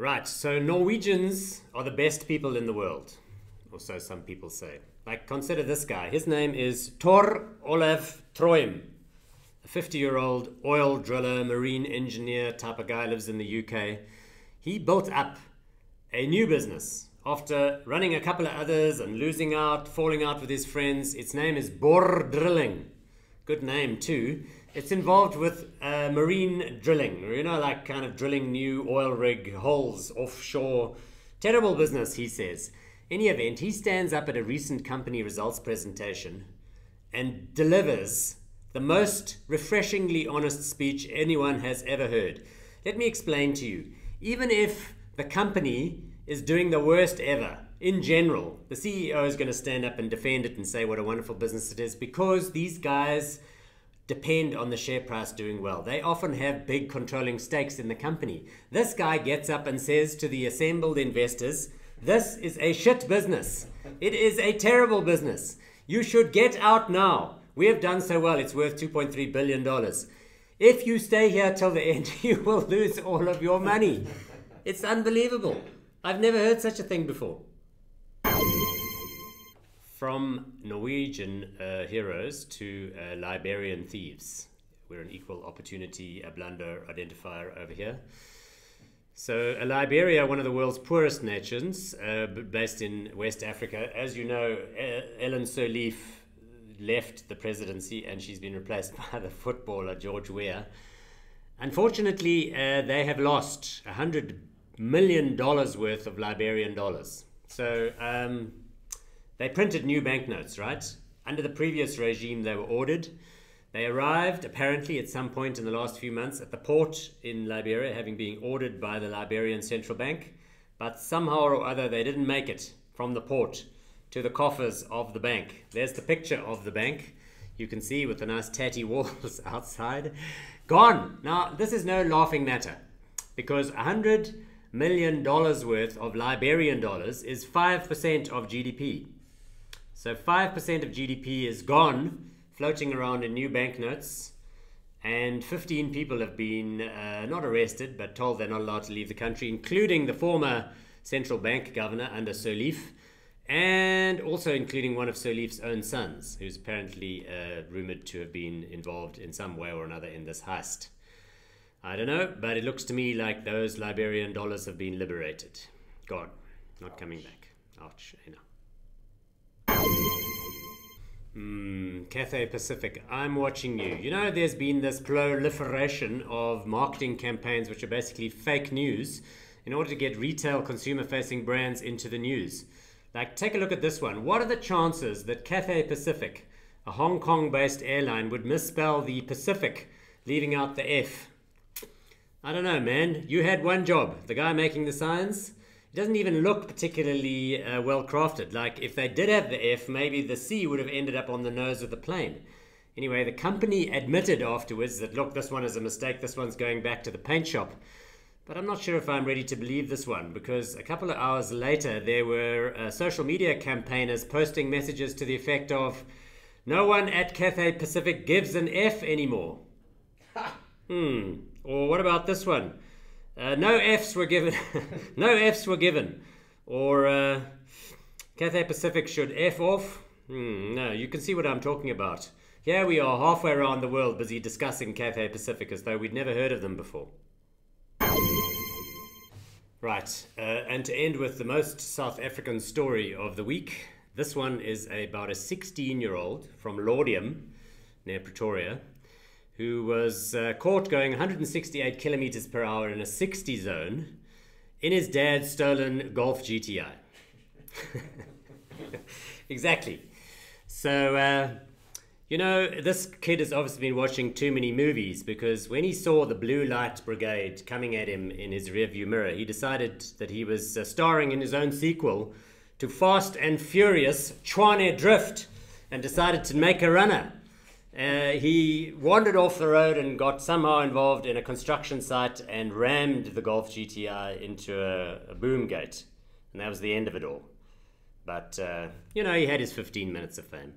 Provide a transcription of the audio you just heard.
Right, so Norwegians are the best people in the world, or so some people say. Like, consider this guy. His name is Olav, a 50-year-old oil driller, marine engineer type of guy, lives in the UK. He built up a new business after running a couple of others and losing out, falling out with his friends. Its name is Bor Drilling. Good name too. It's involved with marine drilling, you know, like kind of drilling new oil rig holes offshore. Terrible business, he says. Any event, he stands up at a recent company results presentation and delivers the most refreshingly honest speech anyone has ever heard. Let me explain to you. Even if the company is doing the worst ever, in general, the CEO is going to stand up and defend it and say what a wonderful business it is, because these guys depend on the share price doing well. They often have big controlling stakes in the company. This guy gets up and says to the assembled investors, "This is a shit business. It is a terrible business. You should get out now. We have done so well. It's worth $2.3 billion. If you stay here till the end, you will lose all of your money." It's unbelievable. I've never heard such a thing before. From Norwegian heroes to Liberian thieves. We're an equal opportunity blunder identifier over here. So Liberia, one of the world's poorest nations, based in West Africa. As you know, Ellen Sirleaf left the presidency and she's been replaced by the footballer George Weah. Unfortunately, they have lost $100 million worth of Liberian dollars. So they printed new banknotes, right? Under the previous regime, they were ordered. They arrived, apparently, at some point in the last few months at the port in Liberia, having been ordered by the Liberian Central Bank. But somehow or other, they didn't make it from the port to the coffers of the bank. There's the picture of the bank. You can see with the nice tatty walls outside. Gone! Now, this is no laughing matter, because $100 million worth of Liberian dollars is 5% of GDP. So 5% of GDP is gone, floating around in new banknotes, and 15 people have been not arrested, but told they're not allowed to leave the country, including the former central bank governor under Sirleaf, and also including one of Sirleaf's own sons, who's apparently rumored to have been involved in some way or another in this heist. I don't know, but it looks to me like those Liberian dollars have been liberated. Gone. Not coming back. Ouch, you know. Cathay Pacific, I'm watching you. You know, there's been this proliferation of marketing campaigns which are basically fake news in order to get retail consumer-facing brands into the news. Like, take a look at this one. What are the chances that Cathay Pacific, a Hong Kong-based airline, would misspell the Pacific, leaving out the F? I don't know, man. You had one job. The guy making the signs, it doesn't even look particularly well crafted. Like, if they did have the F, maybe the C would have ended up on the nose of the plane. Anyway, the company admitted afterwards that, look, this one is a mistake. This one's going back to the paint shop. But I'm not sure if I'm ready to believe this one, because a couple of hours later, there were social media campaigners posting messages to the effect of, "No one at Cathay Pacific gives an F anymore." Or what about this one? No Fs were given. No Fs were given. Or Cathay Pacific should F off. No, you can see what I'm talking about. Here we are halfway around the world busy discussing Cathay Pacific as though we'd never heard of them before. Right, and to end with the most South African story of the week, this one is about a 16-year-old from Laudium, near Pretoria, who was caught going 168 kilometers per hour in a 60 zone in his dad's stolen Golf GTI. Exactly. So, you know, this kid has obviously been watching too many movies, because when he saw the blue light brigade coming at him in his rearview mirror, he decided that he was starring in his own sequel to Fast and Furious Tshwane Drift, and decided to make a runner. He wandered off the road and got somehow involved in a construction site and rammed the Golf GTI into a boom gate. And that was the end of it all. But, you know, he had his 15 minutes of fame.